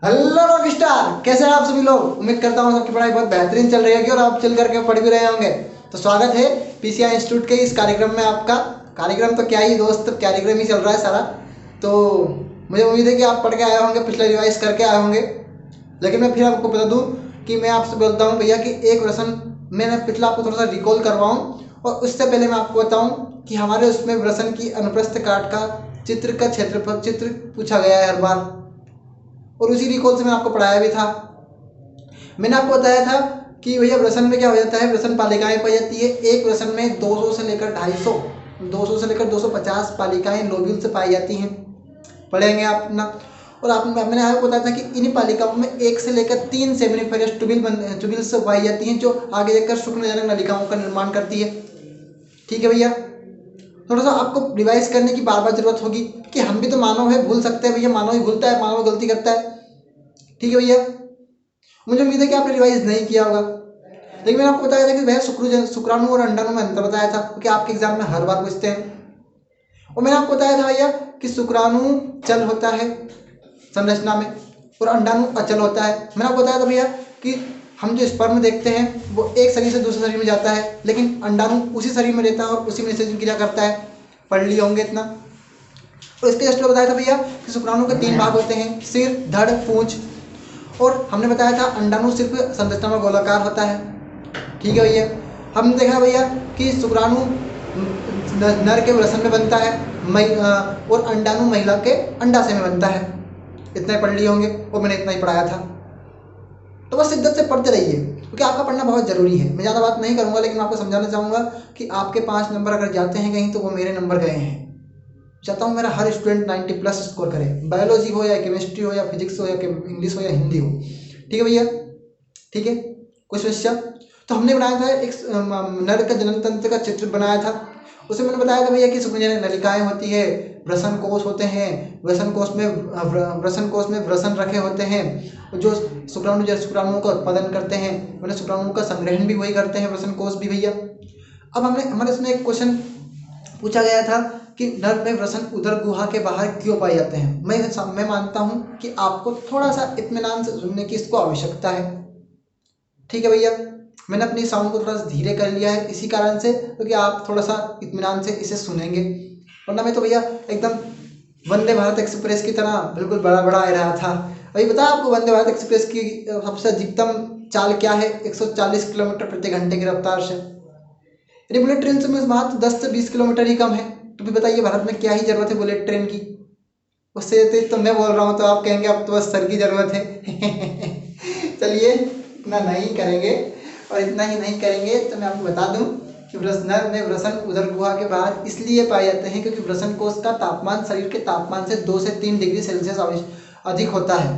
Hello rock star, कैसे हैं आप सभी लोग। उम्मीद करता हूँ सबकी पढ़ाई बहुत बेहतरीन चल रही होगी और आप चल करके पढ़ भी रहे होंगे। तो स्वागत है पीसीआई इंस्टीट्यूट के इस कार्यक्रम में आपका। कार्यक्रम तो क्या ही दोस्त, कार्यक्रम ही चल रहा है सारा। तो मुझे उम्मीद है कि आप पढ़ के आए होंगे, पिछले रिवाइज करके आए होंगे। लेकिन मैं फिर आपको बता दूँ कि मैं आपसे बोलता हूँ भैया कि एक प्रश्न मैंने पिछला आपको थोड़ा सा रिकॉल करवाऊँ। और उससे पहले मैं आपको बताऊँ कि हमारे उसमें प्रश्न की अनुप्रस्थ काट का चित्र का क्षेत्रफल चित्र पूछा गया है हर बार। और उसी रिकॉल से मैंने आपको पढ़ाया भी था। मैंने आपको बताया था कि भैया प्रश्न में क्या हो जाता है, प्रश्न पालिकाएं पाई जाती है। एक प्रश्न में 200 से लेकर 250, 200 से लेकर 250 पालिकाएं लोब्यूल से पाई जाती हैं। पढ़ेंगे आप ना। और मैंने आपको बताया था कि इन पालिकाओं में 1 से लेकर 3 सेमिनिफेरस ट्यूबिल से पाई जाती हैं, जो आगे जाकर शुक्लजनक नलिकाओं का निर्माण करती है। ठीक है भैया, थोड़ा सा आपको रिवाइज करने की बार बार जरूरत होगी कि हम भी तो मानव है, भूल सकते हैं भैया। मानव ही भूलता है, मानव गलती करता है। ठीक है भैया, मुझे उम्मीद है कि आपने रिवाइज नहीं किया होगा। लेकिन मैंने आपको बताया था कि वह शुक्राणु और अंडाणु में अंतर बताया था, क्योंकि आपके एग्जाम में हर बार पूछते हैं। और मैंने आपको बताया था भैया कि शुक्राणु चल होता है संरचना में और अंडाणु अचल होता है। मैंने आपको बताया था भैया कि हम जो स्पर्म देखते हैं वो एक शरीर से दूसरे शरीर में जाता है, लेकिन अंडाणु उसी शरीर में रहता है और उसी में निषेचन क्रिया करता है। पढ़ लिए होंगे इतना। और इसके जस्ट बताया था भैया कि शुक्राणु के 3 भाग होते हैं, सिर, धड़, पूंछ। और हमने बताया था अंडाणु सिर्फ संरचना में गोलाकार होता है। ठीक है भैया, हमने देखा भैया कि शुक्राणु नर के वृषण में बनता है, और अंडाणु महिला के अंडाशय में बनता है। इतना ही पढ़ लिए होंगे और मैंने इतना ही पढ़ाया था। तो बस शिद्दत से पढ़ते रहिए, क्योंकि आपका पढ़ना बहुत जरूरी है। मैं ज़्यादा बात नहीं करूंगा, लेकिन मैं आपको समझाना चाहूँगा कि आपके 5 नंबर अगर जाते हैं कहीं तो वो मेरे नंबर गए हैं। चाहता हूँ मेरा हर स्टूडेंट 90+ स्कोर करे, बायोलॉजी हो या केमिस्ट्री हो या फिजिक्स हो या इंग्लिश हो या हिंदी हो। ठीक है भैया, ठीक है, कोई समस्या। तो हमने बनाया था एक नर का जनन तंत्र का चित्र बनाया था। उसे मैंने बताया था भैया कि शुक्लजनक नलिकाएं होती है, वृषण कोष होते हैं, वृषण कोष में वृषण रखे होते हैं जो शुक्राणुओं का उत्पादन करते हैं। मैंने शुक्राणुओं का संग्रहण भी वही करते हैं, वृषण कोष भी भैया। अब हमने हमारे इसमें एक क्वेश्चन पूछा गया था कि नर में वृषण उदर गुहा के बाहर क्यों पाए जाते हैं। मैं मानता हूं कि आपको थोड़ा सा इत्मीनान से सुनने की इसको आवश्यकता है। ठीक है भैया, मैंने अपनी साउंड को थोड़ा सा धीरे कर लिया है इसी कारण से, क्योंकि आप थोड़ा सा इत्मीनान से इसे सुनेंगे। वरना मैं तो भैया एकदम वंदे भारत एक्सप्रेस की तरह बिल्कुल बड़ा बड़ा आ रहा था। अभी पता है आपको वंदे भारत एक्सप्रेस की सबसे अधिकतम चाल क्या है? 140 किलोमीटर प्रति घंटे की रफ्तार से। यानी बुलेट ट्रेन से मैं मात्र 10 से 20 किलोमीटर ही कम है। तो भी बताइए भारत में क्या ही जरूरत है बुलेट ट्रेन की। उससे तेज तो मैं बोल रहा हूँ, तो आप कहेंगे अब तो बस सर की जरूरत है। चलिए, इतना नहीं करेंगे। और इतना ही नहीं करेंगे तो मैं आपको बता दूं कि नर में वृषण उदर गुहा के बाहर इसलिए पाए जाते हैं क्योंकि वृषण कोष का तापमान शरीर के तापमान से 2 से 3 डिग्री सेल्सियस अधिक होता है,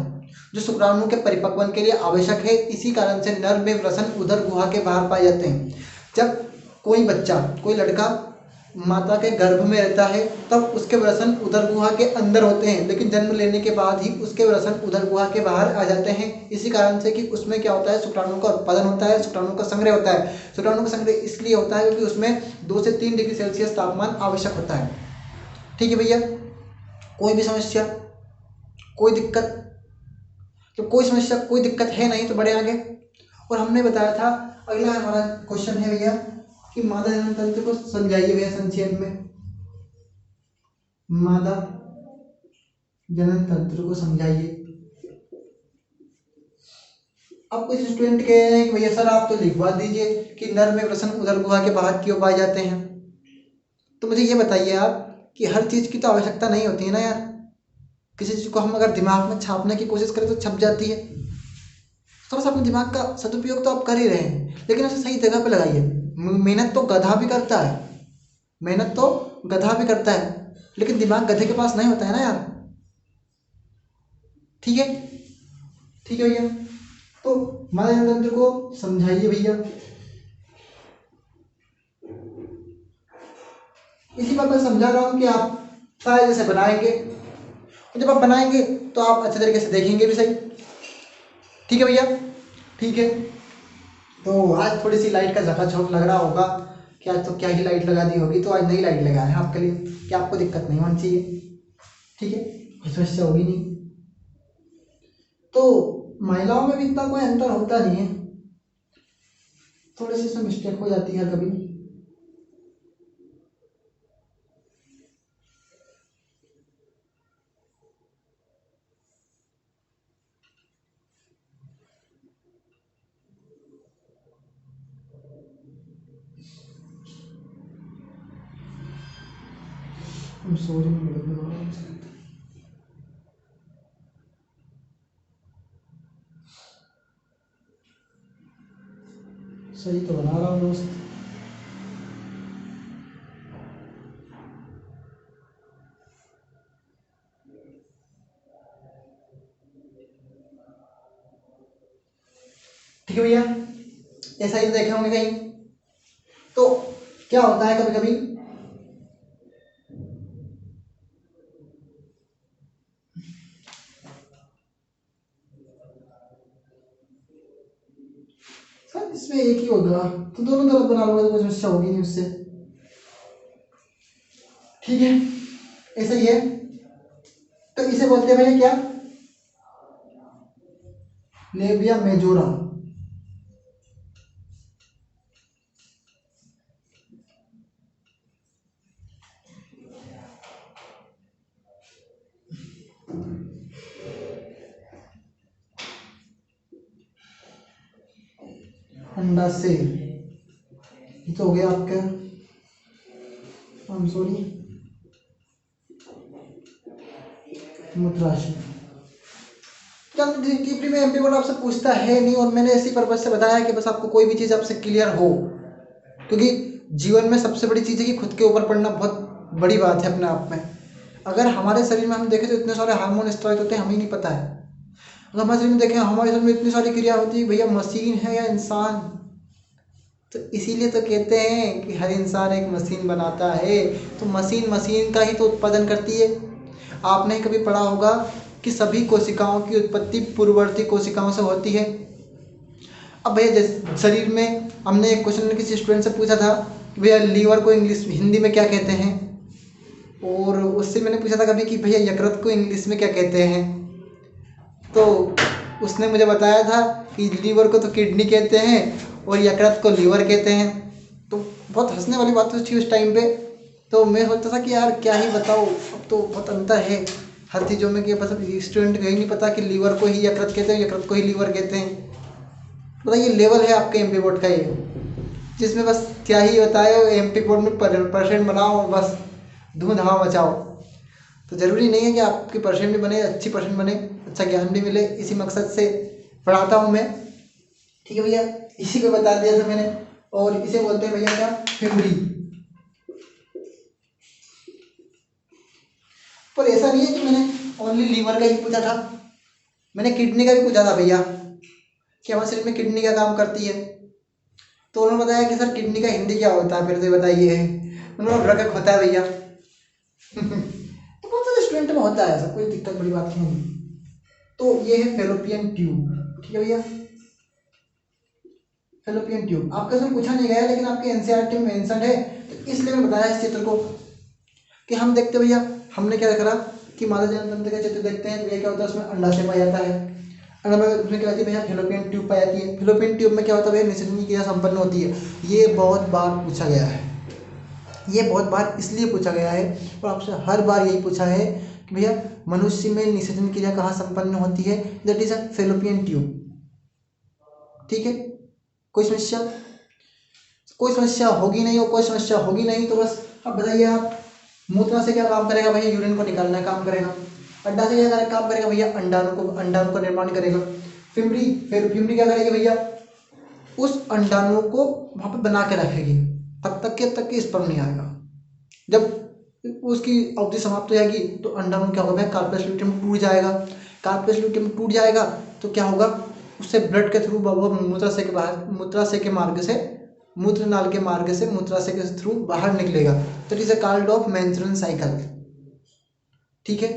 जो शुक्राणु के परिपक्वन के लिए आवश्यक है। इसी कारण से नर में वृषण उदर गुहा के बाहर पाए जाते हैं। जब कोई बच्चा, कोई लड़का माता के गर्भ में रहता है तब उसके वृषण उदर गुहा के अंदर होते हैं, लेकिन जन्म लेने के बाद ही उसके वृषण उदर गुहा के बाहर आ जाते हैं। इसी कारण से कि उसमें क्या होता है, शुक्राणु का उत्पादन होता है, शुक्राणु का संग्रह होता है। शुक्राणु का संग्रह इसलिए होता है क्योंकि उसमें 2 से 3 डिग्री सेल्सियस तापमान आवश्यक होता है। ठीक है भैया, कोई भी समस्या, कोई दिक्कत? तो कोई समस्या, कोई दिक्कत है नहीं तो बढ़े आगे। और हमने बताया था अगला हमारा क्वेश्चन है भैया कि मादा जनन तंत्र को समझाइए भैया संक्षेप में। मादा जनन तंत्र को समझाइए। अब कुछ स्टूडेंट कह रहे हैं कि भैया सर आप तो लिखवा दीजिए कि नर में वृषण उदर गुहा के बाहर क्यों पाए जाते हैं। तो मुझे ये बताइए आप कि हर चीज की तो आवश्यकता नहीं होती है ना यार। किसी चीज को हम अगर दिमाग में छापने की कोशिश करें तो छप जाती है। थोड़ा सा अपने दिमाग का सदुपयोग तो आप कर ही रहे हैं, लेकिन उसे सही जगह पे लगाइए। मेहनत तो गधा भी करता है, मेहनत तो गधा भी करता है, लेकिन दिमाग गधे के पास नहीं होता है ना यार। ठीक है, ठीक है भैया। तो मादा जनन तंत्र को समझाइए भैया। इसी बात मैं समझा रहा हूँ कि आप शायद जैसे बनाएंगे, और जब आप बनाएंगे तो आप अच्छे तरीके से देखेंगे भी सही। ठीक है भैया, ठीक है। तो आज थोड़ी सी लाइट का झकाझोंक लग रहा होगा कि आज तो क्या ही लाइट लगा दी होगी, तो आज नई लाइट लगा है आपके लिए कि आपको दिक्कत नहीं होनी चाहिए। ठीक है, कोई समस्या होगी नहीं। तो महिलाओं में भी इतना कोई अंतर होता नहीं है, थोड़ी सी इसमें मिस्टेक हो जाती है कभी। I'm sorry, सही तो बना रहा हूँ दोस्त। ठीक है भैया, ऐसा ही देखे होंगे कहीं। तो क्या होता है कभी कभी सर, इसमें एक ही होगा तो दोनों तरफ बना लूंगा तो कोई समस्या होगी नहीं उससे। ठीक है, ऐसा ही है। तो इसे बोलते हैं भैया क्या, लेबिया मेजोरा। अंडा से ये तो हो गया आपका, I'm sorry, मूत्राशय। डीपली में एमपी बोर्ड आपसे पूछता है नहीं, और मैंने इसी पर्पज से बताया कि बस आपको कोई भी चीज़ आपसे क्लियर हो, क्योंकि जीवन में सबसे बड़ी चीज़ है कि खुद के ऊपर पढ़ना बहुत बड़ी बात है अपने आप में। अगर हमारे शरीर में हम देखें तो इतने सारे हार्मोन स्ट्राइक होते हैं, हमें नहीं पता है। अगर हमारे शरीर में देखें, हमारे शरीर में इतनी सारी क्रिया होती है, भैया मशीन है या इंसान। तो इसीलिए तो कहते हैं कि हर इंसान एक मशीन बनाता है, तो मशीन मशीन का ही तो उत्पादन करती है। आपने कभी पढ़ा होगा कि सभी कोशिकाओं की उत्पत्ति पूर्ववर्ती कोशिकाओं से होती है। अब भैया जैसे शरीर में, हमने एक क्वेश्चन किसी स्टूडेंट से पूछा था कि भैया लीवर को इंग्लिश हिंदी में क्या कहते हैं, और उससे मैंने पूछा था कभी कि भैया यकृत को इंग्लिश में क्या कहते हैं। तो उसने मुझे बताया था कि लीवर को तो किडनी कहते हैं और यकृत को लीवर कहते हैं। तो बहुत हंसने वाली बात थी उस टाइम पे। तो मैं सोचता था कि यार क्या ही बताओ, अब तो बहुत अंतर है हर चीज़ों में, कि बस स्टूडेंट को ही नहीं पता कि लीवर को ही यकृत कहते हैं, यकृत को ही लीवर कहते हैं। मतलब ये लेवल है आपके एमपी बोर्ड का, ये जिसमें बस क्या ही बताए, एमपी बोर्ड में परसेंट बनाओ और बस धूम धमाम मचाओ। तो ज़रूरी नहीं है कि आपकी परसेंट भी बने, अच्छी परसेंट बने, अच्छा ज्ञान भी मिले, इसी मकसद से पढ़ाता हूँ मैं। ठीक है भैया, इसी को बता दिया था मैंने। और इसे बोलते हैं भैया क्या, फेफड़ी। पर ऐसा नहीं है कि मैंने ओनली लीवर का ही पूछा था, मैंने किडनी का भी पूछा था भैया कि हमारे शरीर में किडनी क्या काम करती है। तो उन्होंने बताया कि सर किडनी का हिंदी क्या होता है, फिर से बताइए। उन्होंने रगक होता है भैया। तो बहुत सारे स्टूडेंट में होता है, ऐसा कोई दिक्कत बड़ी बात नहीं। तो ये है फेलोपियन ट्यूब। ठीक है भैया, फेलोपियन ट्यूब आपका इसमें पूछा नहीं गया, लेकिन आपके एनसीईआरटी में मेंशन है, तो इसलिए मैं बताया इस चित्र को कि हम देखते भैया, हमने क्या देखा कि मादा जनन तंत्र का चित्र देखते हैं तो ये क्या होता है, उसमें अंडाशय पाया जाता है। अंडा में उसमें क्या होती है भैया, फेलोपियन ट्यूब पाई जाती है। फेलोपियन ट्यूब में क्या होता है भैया, निषेचन की क्रिया संपन्न होती है। ये बहुत बार पूछा गया है, ये बहुत बार इसलिए पूछा गया है, और आपसे हर बार यही पूछा है कि भैया मनुष्य में निषेचन क्रिया कहाँ संपन्न होती है, that is a fallopian tube. ठीक है, कोई समस्या, कोई समस्या होगी नहीं, और कोई समस्या होगी नहीं तो बस अब बताइए आप, मूत्राशय क्या काम करेगा भैया, यूरिन को निकालना काम करेगा। अंडा से क्या काम करेगा भैया, अंडाणु को निर्माण करेगा। फिमरी, फिर फिमरी क्या करेगी भैया, उस अंडाणु को वहाँ पे बना के रखेगी तब तक कि स्पर्म नहीं आएगा। जब उसकी अवधि समाप्त हो जाएगी तो अंडाणु क्या होगा भैया, कार्पेस ल्यूटियम टूट जाएगा। कार्पेस ल्यूटियम टूट जाएगा तो क्या होगा, उससे ब्लड के थ्रू मूत्राशय के बाहर, मूत्राशय के मार्ग से, मूत्र नाल के मार्ग से मूत्राशय के थ्रू बाहर निकलेगा। तो it is a called off menstrual cycle. ठीक है,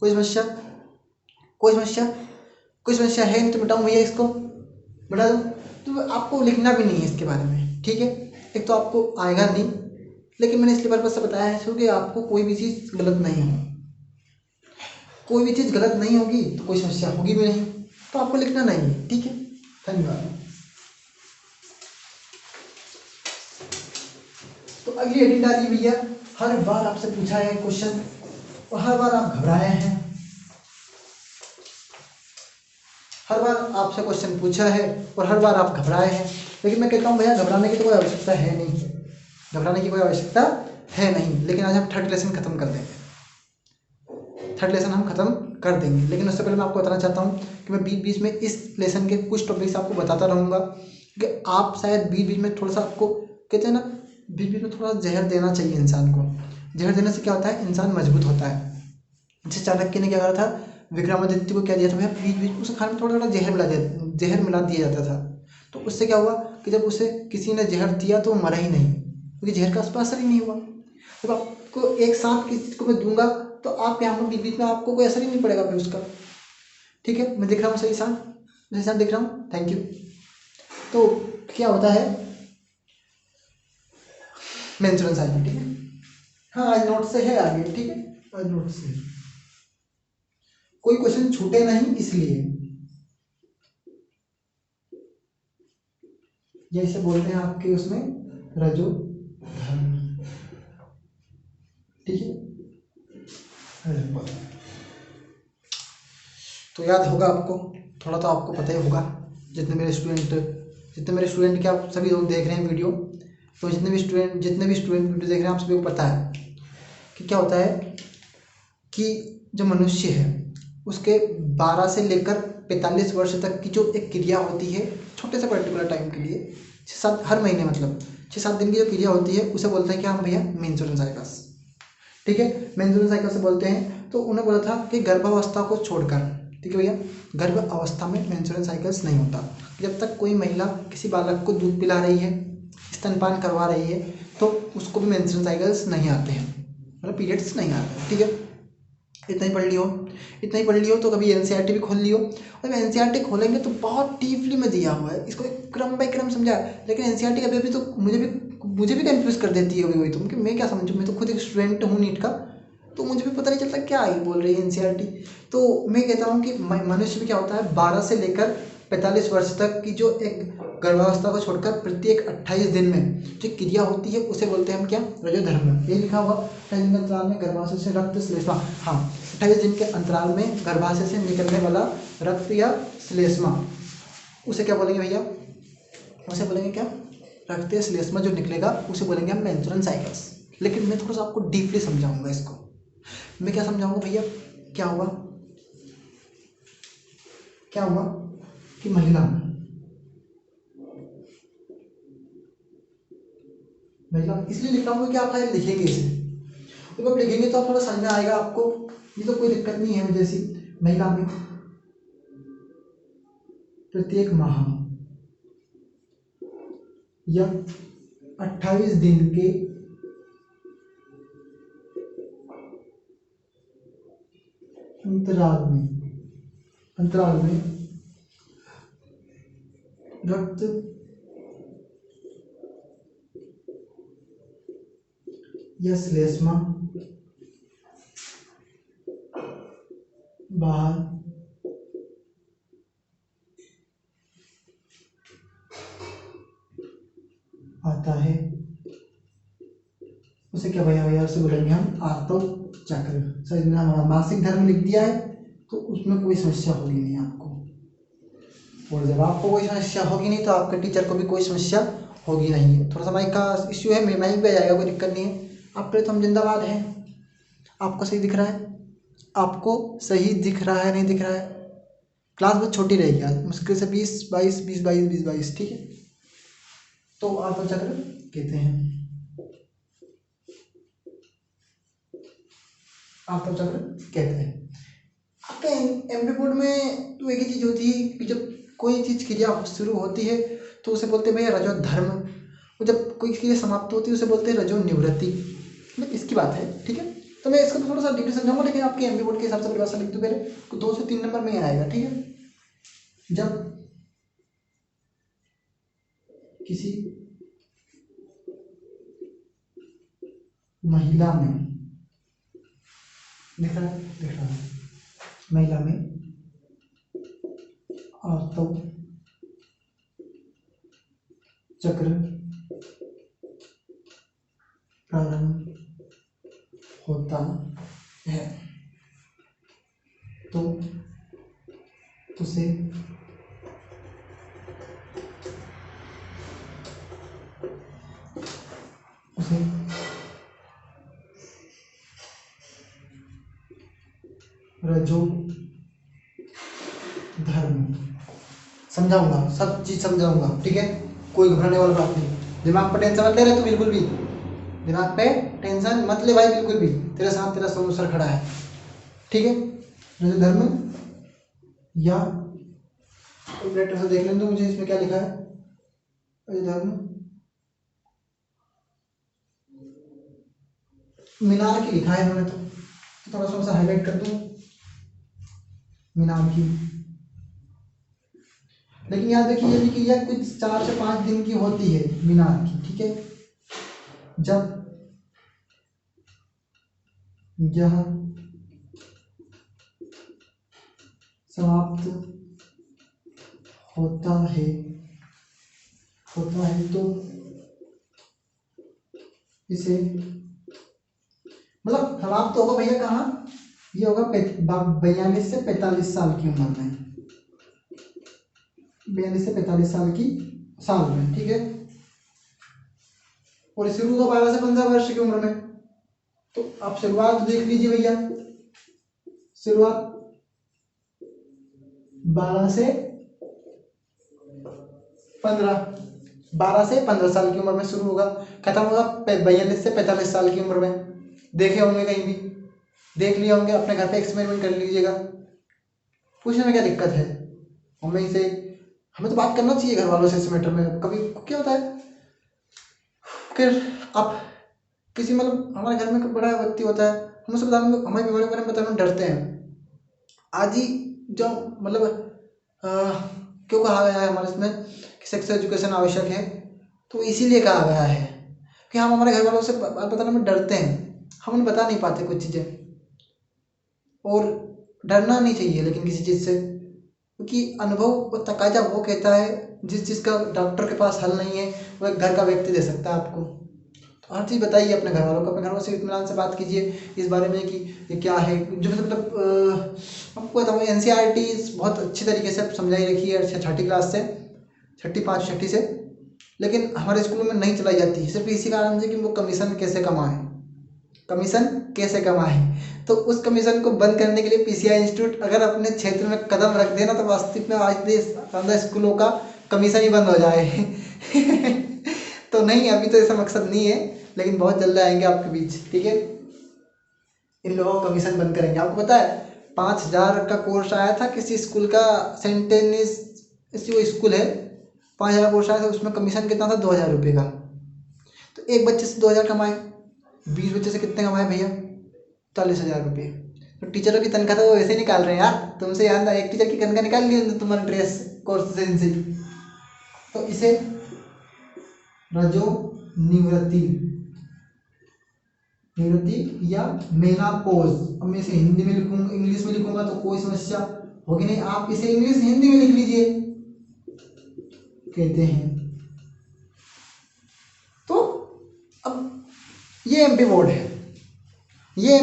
कोई समस्या, कोई समस्या, कोई समस्या है नहीं तो मिटाऊं भैया, इसको मिटा दूं। तो आपको लिखना भी नहीं है इसके बारे में। ठीक है, एक तो आपको आएगा नहीं, लेकिन मैंने इसलिए पर्पज से बताया है क्योंकि आपको कोई भी चीज़ गलत नहीं हो। कोई भी चीज़ गलत नहीं होगी तो कोई समस्या होगी भी नहीं, तो आपको लिखना नहीं है। ठीक है, धन्यवाद। तो अगली हेडिंग डालिए भैया, हर बार आपसे पूछा है क्वेश्चन और हर बार आप घबराए हैं। हर बार आपसे क्वेश्चन पूछा है और हर बार आप घबराए हैं, लेकिन मैं कहता हूँ भैया घबराने की तो कोई आवश्यकता है नहीं, घबराने की कोई आवश्यकता है नहीं। लेकिन आज हम थर्ड लेसन खत्म कर देंगे, थर्ड लेसन हम खत्म कर देंगे। लेकिन उससे पहले मैं आपको बताना चाहता हूँ कि मैं बीच बीच में इस लेसन के कुछ टॉपिक्स आपको बताता रहूँगा, क्योंकि आप शायद बीच बीच में थोड़ा सा, आपको कहते हैं ना, बीच बीच में थोड़ा जहर देना चाहिए इंसान को। जहर देने से क्या होता है, इंसान मजबूत होता है। जैसे चाणक्य ने क्या करा था, विक्रमादित्य को क्या दिया था भैया, बीच बीच में उसे खाने में थोड़ा थोड़ा जहर मिला दिया जाता था। तो उससे क्या हुआ कि जब उसे किसी ने जहर दिया तो वो मरा ही नहीं, क्योंकि जहर का उस पर असर ही नहीं हुआ। जब आपको एक साथ किसी चीज़ को मैं दूंगा तो आप यहाँ पर बीच बीच में आपको कोई असर ही नहीं पड़ेगा फिर उसका। ठीक है, मैं दिख रहा हूँ सही साथ दिख रहा हूँ, थैंक यू। तो क्या होता है मेंस्ट्रुअल साइकिल, ठीक है। हाँ, आज नोट से है आगे, ठीक है, आज नोट से कोई क्वेश्चन छूटे नहीं, इसलिए जैसे बोलते हैं आपके उसमें रजो धर्म, ठीक है। तो याद होगा आपको, थोड़ा तो आपको पता ही होगा, जितने मेरे स्टूडेंट क्या सभी लोग देख रहे हैं वीडियो, तो जितने भी स्टूडेंट वीडियो देख रहे हैं आप सभी को पता है कि क्या होता है कि जो मनुष्य है उसके 12 से लेकर 45 वर्ष तक की जो एक क्रिया होती है, छोटे से पर्टिकुलर टाइम के लिए, 6-7 हर महीने, मतलब 6-7 दिन की जो क्रिया होती है उसे बोलते हैं क्या हम भैया, मेंस्ट्रुअल साइकिल्स। ठीक है, मेंस्ट्रुअल साइकिल से बोलते हैं। तो उन्हें बोला था कि गर्भावस्था को छोड़कर, ठीक है भैया, गर्भ अवस्था में मेंस्ट्रुअल साइकिल्स नहीं होता। जब तक कोई महिला किसी बालक को दूध पिला रही है, स्तनपान करवा रही है, तो उसको भी मेंस्ट्रुअल साइकिल्स नहीं आते हैं, मतलब पीरियड्स नहीं आते हैं। ठीक है, इतना ही पढ़ लियो तो कभी एनसीईआरटी भी खोल लियो। और एनसीईआरटी खोलेंगे तो बहुत डीपली में दिया हुआ है, इसको एक क्रम बाय क्रम समझा है। लेकिन एनसीईआरटी कभी अभी तो मुझे भी कंफ्यूज कर देती है कभी कभी, तो कि मैं क्या समझूँ, मैं तो खुद एक स्टूडेंट हूँ नीट का, तो मुझे भी पता नहीं चलता क्या ही बोल रही है एनसीईआरटी। तो मैं कहता हूँ कि मनुष्य में क्या होता है, 12 से लेकर 45 वर्ष तक की जो एक गर्भावस्था को छोड़कर प्रत्येक 28 दिन में जो क्रिया होती है उसे बोलते हैं हम क्या, रजोधर्म। ये लिखा हुआ 28 दिन के अंतराल में गर्भाशय से रक्त श्लेष्मा, हाँ 28 दिन के अंतराल में गर्भाशय से निकलने वाला रक्त या श्लेष्मा, उसे क्या बोलेंगे भैया, उसे बोलेंगे क्या, रक्त या श्लेष्मा जो निकलेगा उसे बोलेंगे हम मेंस्ट्रुअल साइकिल्स। लेकिन मैं थोड़ा सा आपको डीपली समझाऊंगा इसको। मैं क्या समझाऊंगा भैया, क्या हुआ कि महिला इसलिए लिख रहा हूँ कि आप शायद लिखेंगे इसे, तो जब लिखेंगे तो आप थोड़ा समझ में आएगा आपको, ये तो कोई दिक्कत नहीं है। जैसी महिला में प्रत्येक माह या 28 दिन के अंतराल में रक्त या श्लेष्मा बाहर आता है, उसे क्या भैया उसे बोलेंगे हम आर्तव चक्र। सही में मासिक धर्म लिख दिया है तो उसमें कोई समस्या होगी नहीं आपको, और जब आपको कोई समस्या होगी नहीं तो आपके टीचर को भी कोई समस्या होगी नहीं। थोड़ा सा माइक का इश्यू है, माइक पे आ जाएगा, कोई दिक्कत नहीं है। आप पे तो हम जिंदाबाद हैं। आपको सही दिख रहा है, नहीं दिख रहा है। क्लास बहुत छोटी रहेगी आज, मुश्किल से 20-22, ठीक है। तो आर्तव चक्र कहते हैं, आर्तव चक्र कहते हैं। आपके एमपी बोर्ड में तो एक ही चीज़ होती है कि जब कोई चीज़ क्रिया शुरू होती है तो उसे बोलते हैं भैया रजो धर्म, और जब कोई क्रिया समाप्त होती है उसे बोलते हैं रजो निवृत्ति। मतलब इसकी बात है, ठीक है। तो मैं इसको थोड़ा सा डीपली समझाऊंगा, लेकिन आपके एमपी बोर्ड के हिसाब से परिभाषा लिख दूँ पहले, तो 2 से 3 नंबर में ही आएगा, ठीक है। जब किसी महिला में दिख रहा है महिला में आर्तव चक्र प्रारंभ होता है तो उसे रजो धर्म। समझाऊंगा, सब चीज समझाऊंगा, ठीक है, कोई घबराने वाली बात नहीं। दिमाग पर टेंशन मत ले रहे तू, बिल्कुल भी दिमाग पे टेंशन मत ले भाई, बिल्कुल भी। तेरे साथ तेरा सोनू सर खड़ा है, ठीक है। रजो धर्म या कैलकुलेटर से देख लें तो मुझे इसमें क्या लिखा है। रजो धर्म मीनार की लिखा है इन्होंने, तो थोड़ा सा हाईलाइट कर दूं, मीनार की। लेकिन याद रखिए भी कि यह कुछ 4 से 5 दिन की होती है मीनार की, ठीक है। जब यह समाप्त होता है तो इसे, मतलब समाप्त होगा भैया कहाँ, ये होगा 42 से 45 साल की उम्र में, 42 से 45 साल में, ठीक है। और शुरू होगा 12 से 15 वर्ष की उम्र में। तो आप शुरुआत देख लीजिए भैया, शुरुआत 12 से 15 साल की उम्र में शुरू होगा, खत्म होगा 42 से 45 साल की उम्र में। देखे होंगे कहीं भी, देख लिए होंगे, अपने घर पे एक्सपेरिमेंट कर लीजिएगा, पूछने में क्या दिक्कत है। हमें तो बात करना चाहिए घर वालों से इस मैटर में। कभी क्या होता है फिर आप किसी, मतलब हमारे घर में कोई बड़ा व्यक्ति होता है, हम उससे बताने में, हमारे बीमारी के बारे में बताने में डरते हैं। आज ही जो मतलब क्यों कहा गया है हमारे इसमें कि सेक्स एजुकेशन आवश्यक है, तो इसीलिए कहा गया है कि हम हमारे घर वालों से बात बताने में डरते हैं, हम उन्हें बता नहीं पाते कुछ चीज़ें। और डरना नहीं चाहिए लेकिन किसी चीज़ से, क्योंकि अनुभव और तकाजा वो कहता है, जिस चीज़ का डॉक्टर के पास हल नहीं है वो एक घर का व्यक्ति दे सकता है आपको। तो हर चीज़ बताइए अपने घर वालों को, अपने घर वालों से इत्मीनान से बात कीजिए इस बारे में कि ये क्या है। जो मतलब आपको बताऊँ, NCERT बहुत अच्छी तरीके से समझाई रखी है 6ठी क्लास से, 6ठी 5 6ठी से, लेकिन हमारे स्कूलों में नहीं चलाई जाती है, सिर्फ इसी कारण से कि वो कमीशन कैसे कमाए। तो उस कमीशन को बंद करने के लिए PCI इंस्टीट्यूट अगर अपने क्षेत्र में कदम रख देना तो वास्तविक में आज स्कूलों का कमीशन ही बंद हो जाए। तो नहीं, अभी तो ऐसा मकसद नहीं है, लेकिन बहुत जल्द आएंगे आपके बीच, ठीक है। इन लोगों का कमीशन बंद करेंगे। आपको पता है 5000 का कोर्स आया था किसी स्कूल का, सेंटेनिस इसी वो स्कूल है, 5000 कोर्स आया था, उसमें कमीशन कितना था 2000 रुपये का। तो एक बच्चे से 2000 कमाए, 20 बच्चे से कितने कमाए भैया, 40,000 रुपये। तो टीचरों की तनख्वाह तो वो वैसे निकाल रहे हैं यार, तुमसे याद, एक टीचर की तनख्वाह निकाल ली तुम्हारे ड्रेस कोर्स से। तो इसे रजो निवृत्ति या मेनापोज, अब मैं इसे हिंदी में लिखूंगा, इंग्लिश में लिखूंगा तो कोई समस्या होगी नहीं, आप इसे इंग्लिश हिंदी में लिख लीजिए, कहते हैं। तो अब ये MP बोर्ड है, ये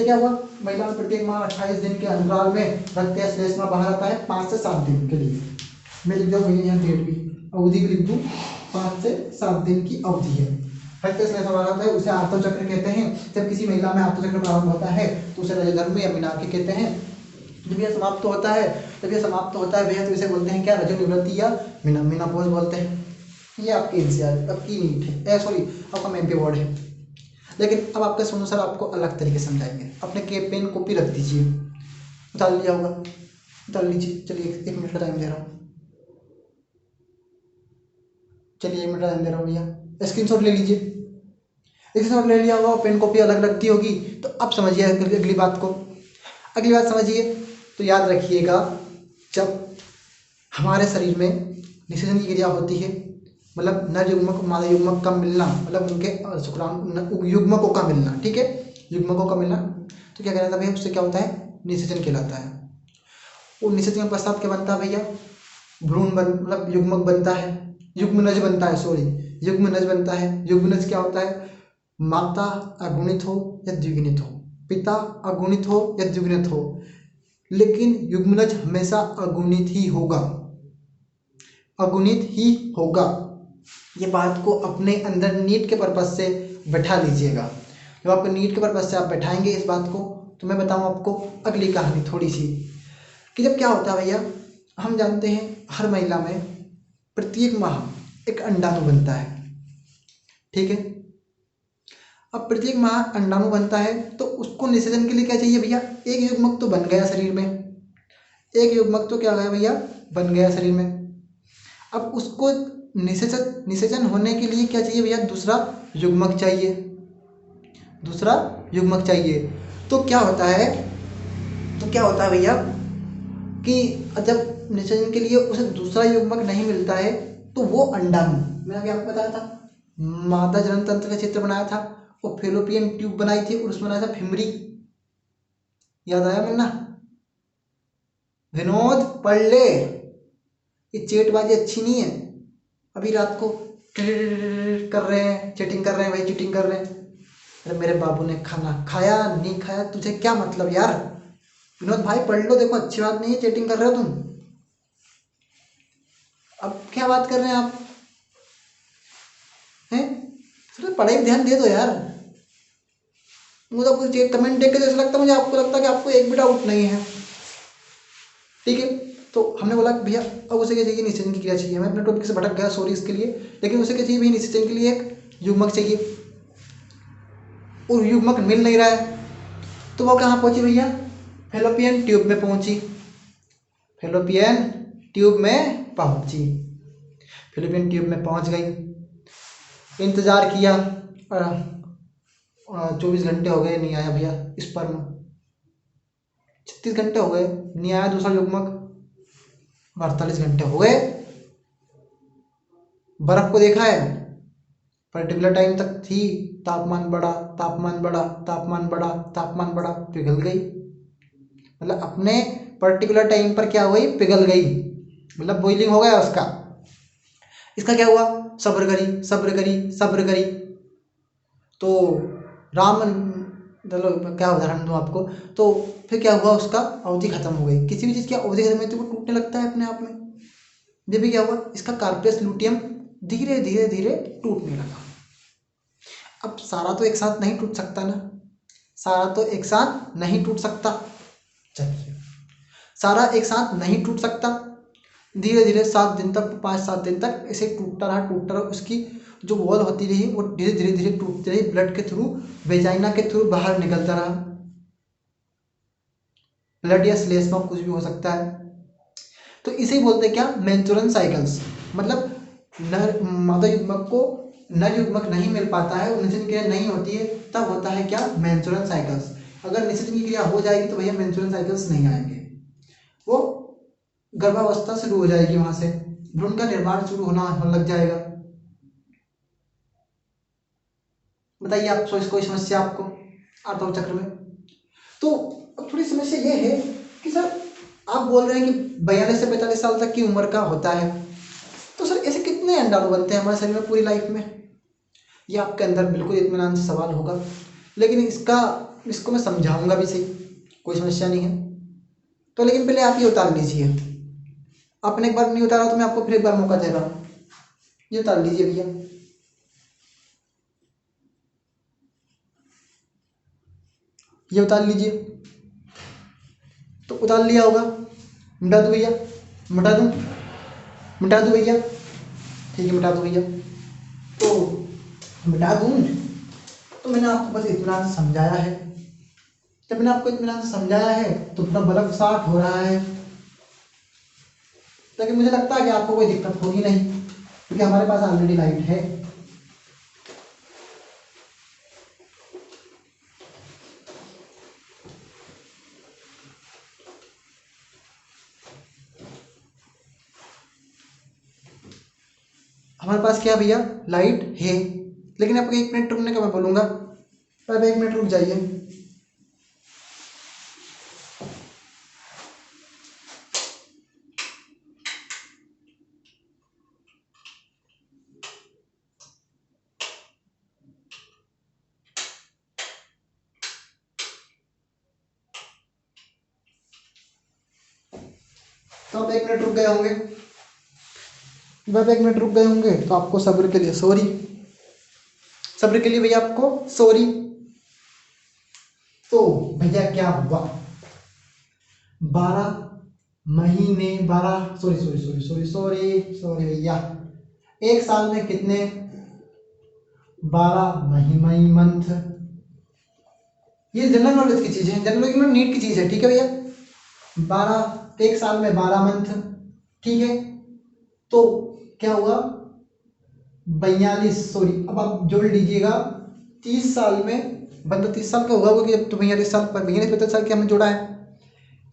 क्या हुआ, महिला में प्रत्येक माह 28 दिन के अंतराल में रक्त या श्लेष्मा बाहर आता है 5 से 7 दिन के लिए। मैं लिख दूँ भैया यहाँ डेट भी, अवधि भी लिख दूँ, 5 से 7 दिन की अवधि है। रक्त श्लेष्मा बाहर आता है, उसे आर्तव चक्र कहते हैं। जब किसी महिला में आर्तव चक्र प्रारंभ होता है तो उसे रजो धर्म या मीनार कहते हैं। जब यह समाप्त होता है भैया तो इसे बोलते हैं क्या, रजो निवृत्ति या मेनापोज बोलते हैं। ये आपकी NCERT आपकी नीट है, सॉरी आपका MP बोर्ड है। लेकिन अब आपके सोनू सर आपको अलग तरीके से समझाएंगे। अपने पेन कॉपी रख दीजिए, उतार लिया होगा, उतार लीजिए। चलिए 1 मिनट का टाइम दे रहा हूँ, चलिए 1 मिनट का टाइम दे रहा हूँ भैया। स्क्रीनशॉट ले लीजिए, स्क्रीनशॉट ले लिया होगा, पेन कॉपी अलग रख दी होगी। तो अब समझिए अगली बात समझिए। तो याद रखिएगा, जब हमारे शरीर में निषेचन की क्रिया होती है, मतलब नर युग्मक मादा युग्मक का मिलना, मतलब उनके शुक्राणु युग्मकों का मिलना, ठीक है, युग्मकों का मिलना। तो क्या कहलाता है भैया, उससे क्या होता है, निषेचन कहलाता है। और निषेचन के पश्चात क्या बनता है भैया, भ्रूण मतलब युग्मक बनता है, युग्मनज बनता है, सॉरी युग्मनज बनता है। युग्मनज क्या होता है, माता अगुणित हो या द्विगुणित हो, पिता अगुणित हो या द्विगुणित हो, लेकिन युग्मनज हमेशा अगुणित ही होगा, अगुणित ही होगा। ये बात को अपने अंदर नीट के पर्पज से बैठा लीजिएगा। जब आपको नीट के पर्पज से आप बैठाएंगे इस बात को, तो मैं बताऊं आपको अगली कहानी थोड़ी सी, कि जब क्या होता है भैया, हम जानते हैं हर महिला में प्रत्येक माह एक अंडाणु बनता है, ठीक है। अब प्रत्येक माह अंडाणु बनता है तो उसको निषेचन के लिए क्या चाहिए भैया, एक युग्मक तो बन गया शरीर में, एक युग्मक तो क्या गया भैया, बन गया शरीर में। अब उसको निषेचन होने के लिए क्या चाहिए भैया, दूसरा युग्मक चाहिए, दूसरा युग्मक चाहिए। तो क्या होता है, भैया कि जब निषेचन के लिए उसे दूसरा युग्मक नहीं मिलता है तो वो अंडाणु, मैंने अभी आपको बताया था, मादा जनन तंत्र का चित्र बनाया था, वो फेलोपियन ट्यूब बनाई थी और उसमें बनाया था फिमरी, याद आया मिलना, विनोद पढ़ ले, ये चेटबाजी अच्छी नहीं है। अभी रात को कर रहे हैं, चीटिंग कर रहे हैं भाई, चीटिंग कर रहे हैं। अरे मेरे बाबू ने खाना खाया नहीं खाया तुझे क्या मतलब यार, विनोद भाई पढ़ लो, देखो अच्छी बात नहीं है, चीटिंग कर रहे हो तुम। अब क्या बात कर रहे हैं आप हैं, सिर्फ पढ़ाई पे ध्यान दे दो यार। मुझे आपको कमेंट देख के ऐसा लगता है, मुझे आपको लगता है कि आपको एक भी डाउट नहीं है, ठीक है। तो हमने बोला कि भैया अब उसे क्या चाहिए, निषेचन की क्रिया चाहिए। मैं अपने टॉपिक से भटक गया, सॉरी इसके लिए, लेकिन उसे क्या चाहिए भैया, निषेचन के लिए एक युग्मक चाहिए, और युग्मक मिल नहीं रहा है। तो वो कहाँ पहुंची भैया, फेलोपियन ट्यूब में पहुंची, फेलोपियन ट्यूब में पहुंची, फेलोपियन ट्यूब में पहुंच गई। इंतजार किया, 24 घंटे हो गए, नहीं आया भैया स्पर्म, 36 घंटे हो गए, नहीं आया दूसरा युग्मक, 48 घंटे हो गए। बर्फ को देखा है, पर्टिकुलर टाइम तक थी, तापमान बढ़ा, तापमान बढ़ा, तापमान बढ़ा, तापमान बढ़ा, पिघल गई, मतलब अपने पर्टिकुलर टाइम पर क्या हुई, पिघल गई, मतलब बॉइलिंग हो गया उसका। इसका क्या हुआ, सब्र करी सब्र करी सब्र करी, तो राम, चलो क्या उदाहरण दूं आपको, तो फिर क्या हुआ, उसका अवधि खत्म हो गई। किसी भी चीज़ की अवधि खत्म होती है तो वो टूटने लगता है अपने आप में। जब भी क्या हुआ, इसका कार्पेस लूटियम धीरे धीरे धीरे टूटने लगा। अब सारा तो एक साथ नहीं टूट सकता ना, सारा तो एक साथ नहीं टूट सकता, चलिए सारा एक साथ नहीं टूट सकता, धीरे धीरे 7 दिन तक, 5-7 दिन तक ऐसे टूटता रहा, उसकी जो वॉल होती रही वो धीरे धीरे धीरे टूटती रही, ब्लड के थ्रू, वेजाइना के थ्रू बाहर निकलता रहा, ब्लड या श्लेष्मा कुछ भी हो सकता है। तो इसे बोलते हैं क्या, मेंस्ट्रुअल साइकिल्स, मतलब नर मादा युग्मक को नर युग्मक नहीं मिल पाता है और निषेचन क्रिया नहीं होती है, तब होता है क्या, मेंस्ट्रुअल साइकिल्स। अगर निषेचन की क्रिया हो जाएगी तो भैया मेंस्ट्रुअल साइकिल्स नहीं आएंगे, वो गर्भावस्था शुरू हो जाएगी, वहां से भ्रूण का निर्माण शुरू होने लग जाएगा। बताइए आप, कोई समस्या आपको आर्तव चक्र में? तो अब थोड़ी समस्या ये है कि सर आप बोल रहे हैं कि 42 से 45 साल तक की उम्र का होता है, तो सर ऐसे कितने अंडाणु बनते हैं हमारे शरीर में पूरी लाइफ में? ये आपके अंदर बिल्कुल इत्मीनान से सवाल होगा, लेकिन इसको मैं समझाऊंगा भी सही, कोई समस्या नहीं है। तो लेकिन पहले आप ये उतार लीजिए, आपने एक बार नहीं उतारा तो मैं आपको फिर एक बार मौका दे रहा हूँ, ये उतार लीजिए भैया, ये उतार लीजिए। तो उतार लिया होगा, मिटा दो भैया, मिटा दूँ, मिटा दूँ भैया, ठीक है मिटा दो भैया। तो मिटा दूँ, तो मैंने आपको बस इत्मीनान से समझाया है, जब मैंने आपको इत्मीनान से समझाया है तो अपना बल्ब स्टार्ट हो रहा है, लेकिन मुझे लगता है कि आपको कोई दिक्कत होगी नहीं, क्योंकि हमारे पास ऑलरेडी लाइट है। हमारे पास क्या भैया, लाइट है। लेकिन आपको 1 मिनट रुकने का मैं बोलूँगा, अब 1 मिनट रुक जाइए। तो आप 1 मिनट रुक गए होंगे, जब 1 मिनट रुक गए होंगे तो आपको सब्र के लिए सॉरी, सब्र के लिए भैया आपको सॉरी। तो भैया क्या हुआ, 12 महीने, 12 sorry sorry sorry sorry sorry sorry भैया, एक साल में कितने 12 महीने मंथ। ये जनरल नॉलेज की चीज है, जनरल नॉलेज में नीट की चीज है, ठीक है भैया। 12 एक साल में 12 मंथ, ठीक है। तो क्या हुआ 42 सॉरी, अब आप जोड़ लीजिएगा 30 साल में, बंदा 30 साल का होगा क्योंकि अब तो 42 साल पर 42 साल के हमने जोड़ा है,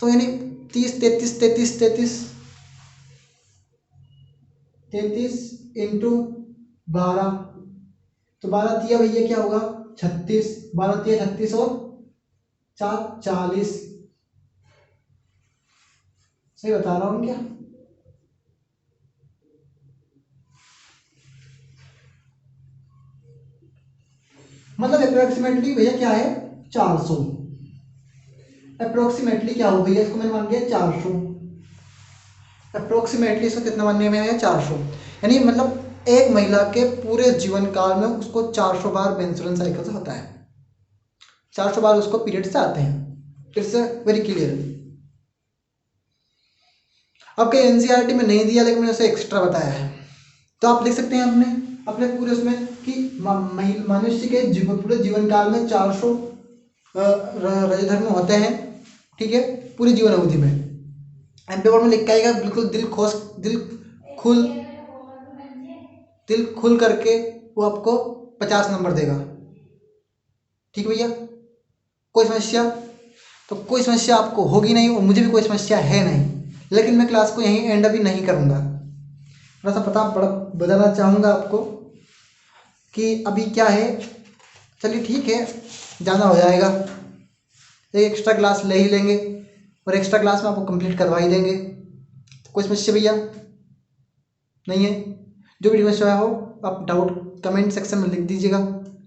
तो यानी 30 33 33 33 33 इंटू 12, तो 12 तिया भैया क्या होगा 36, 12 तिया 36 और 4 40, सही बता रहा हूँ क्या? मतलब अप्रोक्सीमेटली भैया क्या है 400, अप्रोक्सीमेटली क्या हो भैया, इसको मैंने मान लिया 400, अप्रोक्सीमेटली इसको कितना मानने में है 400, यानी मतलब एक महिला के पूरे जीवन काल में उसको 400 बार मेंस्ट्रुअल साइकिल्स होता है, 400 बार उसको पीरियड्स आते हैं। It's very clear. आपके एनसीईआरटी में नहीं दिया लेकिन मैंने उसे एक्स्ट्रा बताया है, तो आप लिख सकते हैं अपने पूरे उसमें कि मनुष्य के पूरे जीवन काल में 400 रजधर्म होते हैं, ठीक है, पूरी जीवन अवधि में। पेपर में लिख के आएगा बिल्कुल दिल खुल करके वो आपको 50 नंबर देगा, ठीक भैया। कोई समस्या, तो कोई समस्या आपको होगी नहीं और मुझे भी कोई समस्या है नहीं, लेकिन मैं क्लास को यहीं एंड अभी नहीं करूँगा, थोड़ा सा पता बताना चाहूँगा आपको कि अभी क्या है। चलिए ठीक है, जाना हो जाएगा, एक एक्स्ट्रा क्लास ले ही लेंगे और एक्स्ट्रा क्लास में आपको कंप्लीट करवा ही देंगे। कोई समस्या भैया नहीं है? जो भी समस्या हो आप डाउट कमेंट सेक्शन में लिख दीजिएगा,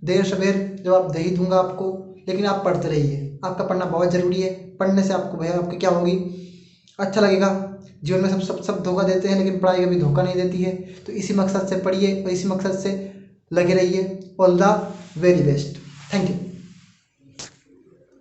देर सवेर जवाब दे ही दूंगा आपको, लेकिन आप पढ़ते रहिए, आपका पढ़ना बहुत ज़रूरी है। पढ़ने से आपको भैया आपकी क्या होगी, अच्छा लगेगा। जीवन में सब धोखा देते हैं लेकिन पढ़ाई कभी धोखा नहीं देती है, तो इसी मकसद से पढ़िए और इसी मकसद से लगे रहिए। All the very best, thank you.